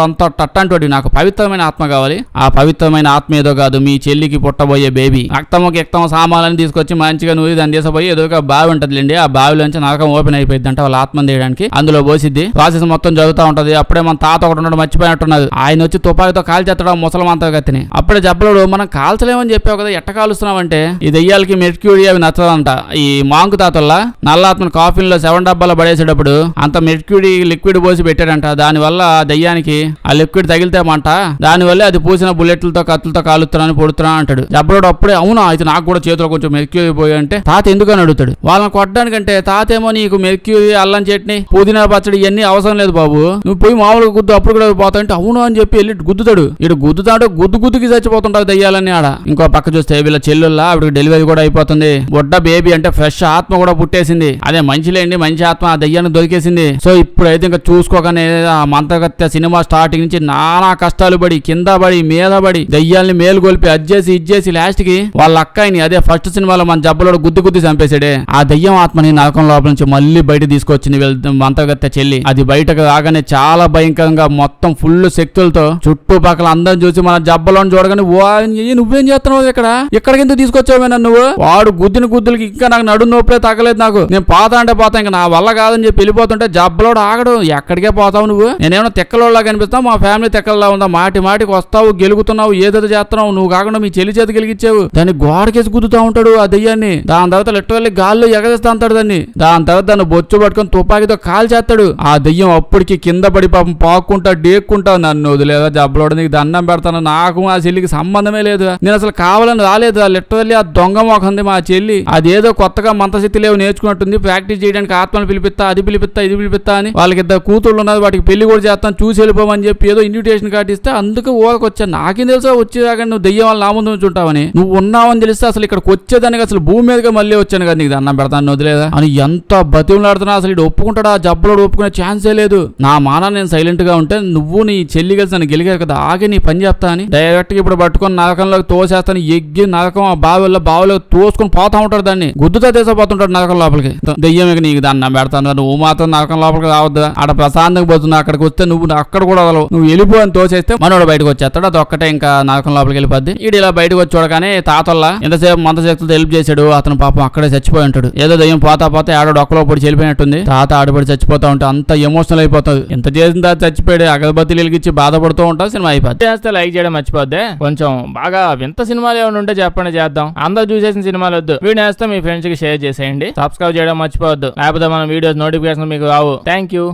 అంత టట్టంటోటి. నాకు పవిత్రమైన ఆత్మ కావాలి. ఆ పవిత్రమైన ఆత్మ ఏదో కాదు, మీ చెల్లికి పుట్టబోయే బేబీ రక్తము సామాన్లని తీసుకొచ్చి మంచిగా నువ్వు దాన్ని తీసపోయి ఏదో ఒక బావి ఉంటదిలేండి, ఆ బావిలోంచి నరకం ఓపెన్ అయిపోయింది అంటే వాళ్ళ ఆత్మను తీయడానికి అందులో పోసిద్ది. ప్రాసెస్ మొత్తం జరుగుతూ ఉంటది. అప్పుడే మన తాత ఒకటి ఉండడం మర్చిపోయినట్టున్నది. ఆయన వచ్చి తుపాకితో కాల్చేస్తాడు ముసలమంతా గతిని. అప్పుడే జబ్బలోడు మనం కాల్చలేమని చెప్పావు కదా, ఎట్ట కాలుస్తున్నావంటే ఈ దెయ్యాలకి మెర్క్యూరీ అవి నచ్చదంట. ఈ మాంకు తాతల్లా నల్లాత్మను కాఫీలో 7 డబ్బాలో పడేసేటప్పుడు అంత మెర్క్యూరీ లిక్విడ్ పోసి పెట్టాడంట. దాని వల్ల దెయ్యానికి ఆ లిక్విడ్ తగిలితేమంట, దానివల్ల అది పూసిన బుల్లెట్లతో కత్తులతో కాలుతున్నాను పొడుతున్నా అంటాడు. జబ్బలోడు అప్పుడే అవునా అయితే నాకు కూడా చేతిలో కొంచెం మెర్క్యూరీ పోయి అంటే తాత ఎందుకని అడుగుతాడు. వాళ్ళని కొట్టడానికంటే తాతేమో నీకు మెర్క్యూరీ అల్లం చట్నీ పుదీనా పచ్చడి ఇవన్నీ అవసరం లేదు బాబు, నువ్వు పోయి మామూలుగా గుద్దు అప్పుడు కూడా పోతాంటే అవును అని చెప్పి వెళ్ళి గుద్దుతాడు. ఇటు గుద్దుతాడు, గుద్దుకి చచ్చిపోతుంటారు దెయ్యాలని ఆడ. ఇంకో పక్క చూస్తే వీళ్ళ చెల్లుల్లా ఆవిడకి డెలివరీ కూడా అయిపోతుంది. బొడ్డ బేబీ అంటే ఫ్రెష్ ఆత్మ కూడా పుట్టేసింది. అదే మంచిలేండి, మంచి ఆత్మ ఆ దెయ్యాన్ని దొరికేసింది. సో ఇప్పుడైతే ఇంకా చూసుకోగానే ఆ మంత్రగత్తె సినిమా స్టార్టింగ్ నుంచి నానా కష్టాలు పడి కింద పడి మీద పడి దయ్యాల్ని మేలుగొల్పి ఇచ్చేసి లాస్ట్ కి వాళ్ళ అక్కాయిని అదే ఫస్ట్ సినిమాలో మన జబ్బలోడు గుద్ది చంపేశాడే ఆ దయ్యం ఆత్మని నరకం లోపల నుంచి మళ్ళీ బయట తీసుకొచ్చింది మంత్రగత్తె చెల్లి. అది బయటకు రాగానే చాలా భయంకరంగా మొత్తం ఫుల్ శక్తులతో చుట్టుపక్కల అందరం చూసి మన జబ్బలోని చూడగానే నువ్వేం చేస్తున్నావు ఇక్కడికి ఎందుకు తీసుకొచ్చావు నువ్వు? వాడు గుద్దులకి ఇంకా నాకు నడు నొప్పే తగ్గలేదు. నాకు నేను పోతా ఇంకా నా వల్ల కాదని చెప్పి వెళ్ళిపోతుంటే జబ్బలోడు ఆగడు. ఎక్కడికే పోతావు నువ్వు? నేనేమన్నా తెక్కలోలా కనిపిస్తావు? మా ఫ్యామిలీ తెక్కలా ఉందా? మాటికి వస్తావు, గెలుగుతున్నావు, ఏదో చేస్తున్నావు. నువ్వు కాకుండా మీ చెల్లి చేతి గెలిగించావు. దాన్ని గోడకేసి గుద్దుతా ఉంటాడు ఆ దెయ్యాన్ని. దాని తర్వాత లిటరల్లీ గాల్లో ఎగరేస్తా ఉంటాడు దాన్ని. దాని తర్వాత దాన్ని బొచ్చు పట్టుకొని తుపాకీతో కాల్ చేస్తాడు. ఆ దెయ్యం అప్పటికి కింద పడి పాపం పాక్కుంటా డేక్కుంటా నన్ను వదిలేదా జబ్బలోడు, నీకు దండం పెడతాను, నాకు మా చెల్లికి సంబంధమే లేదు, నేను అసలు కావాలని రాలేదు. లిటరల్లీ ఆ దొంగ మొకంది మా చెల్లి. అదేదో కొత్తగా మంత్రశక్తి లేవు నేర్చుకున్నట్టుంది. ప్రాక్టీస్ చేయడానికి ఆత్మను పిలిపిస్తా, అది పిలిపిస్తా, ఇది పిలిపిస్తా అని. వాళ్ళకి ఇద్దరు కూతుళ్ళు ఉన్నది, వాటికి పెళ్లి కూడా చేస్తాను, చూసి వెళ్ళిపోమని చెప్పి ఏదో ఇన్విటేషన్ కార్డు ఇస్తే అందుకు ఊరకొచ్చా. నాకేం తెలుసా వచ్చేదాకా నువ్వు దెయ్యం వాళ్ళ నా ముందు నుంచి ఉంటావని. నువ్వు ఉన్నావని తెలిస్తే అసలు ఇక్కడికి వచ్చేదానికి అసలు భూమి మీదగా మళ్ళీ వచ్చాను కదా, నీకు దండం పెడతాను వదిలేదా అని ఎంత బతిమలాడుతున్నా. అసలు ఇటు ఒప్పుకుంటాడా? జబ్బలోడు ఒప్పుకునే ఛాన్సే లేదు. నా మానా నేను సైలెంట్ గా ఉంటే నువ్వు నీ చెల్లి కలిసి నన్ను గెలిగారు కదా, ఆగి నీ పని చెప్తా అని డైరెక్ట్ గా ఇప్పుడు పట్టుకొని నరకంలోకి తోసేస్తాను. ఎగ్గి నరకం ఆ బావిలో తోసుకొని పోతా ఉంటాడు. దాన్ని గుద్దుతో తీసపోతుంటాడు నరకం లోపలికి. దెయ్యం ఇక నీకు దండం పెడతాను, నువ్వు మాత్రం నరకం లోపలికి రావద్దా? ఆడ ప్రశాంతంగా పోతున్నా, అక్కడికి వస్తే నువ్వు అక్కడ కూడా వదలవు, నువ్వు వెళ్ళిపో అని తోసేస్తే మనోడు బయటకు వచ్చేస్తాడు. అది ఒక్కటే ఇంకా నరకం లోపలికి వెళ్ళిపోద్ది. ఈడు ఇలా బయటకు వచ్చి చూడగానే తాతల్లా ఎంతసేపు మంత్రశక్తులతో హెల్ప్ చేశాడు అతను పాపం అక్కడే చచ్చిపోయి ఉంటాడు. ఏదో దయ్యం పోతా ఆడో డొక్కలో పడి చెల్లిపోయినట్టుంది. తాత ఆడపడి చచ్చిపోతా ఉంటే అంత ఎమోషనల్ అయిపోతుంది. ఎంత చేసిన తాత చచ్చిపోయాడు, అగరబత్తిలు వెలిగించి బాధపడుతూ ఉంటా. సినిమా అయిపోద్ది. చేస్తే లైక్ చేయడం మర్చిపోద్ది. కొంచెం బాగా వింత సినిమాలు ఏమైనా ఉంటే చెప్పండి, చేద్దాం. అందరూ చూసేసిన సినిమాలు వద్దు. వీడియో వేస్తే మీ ఫ్రెండ్స్ కి షేర్ చేసేయండి. సబ్స్క్రైబ్ చేయడం మర్చిపోవద్దు, లేకపోతే మన వీడియోస్ నోటిఫికేషన్ మీకు రావు. Thank you.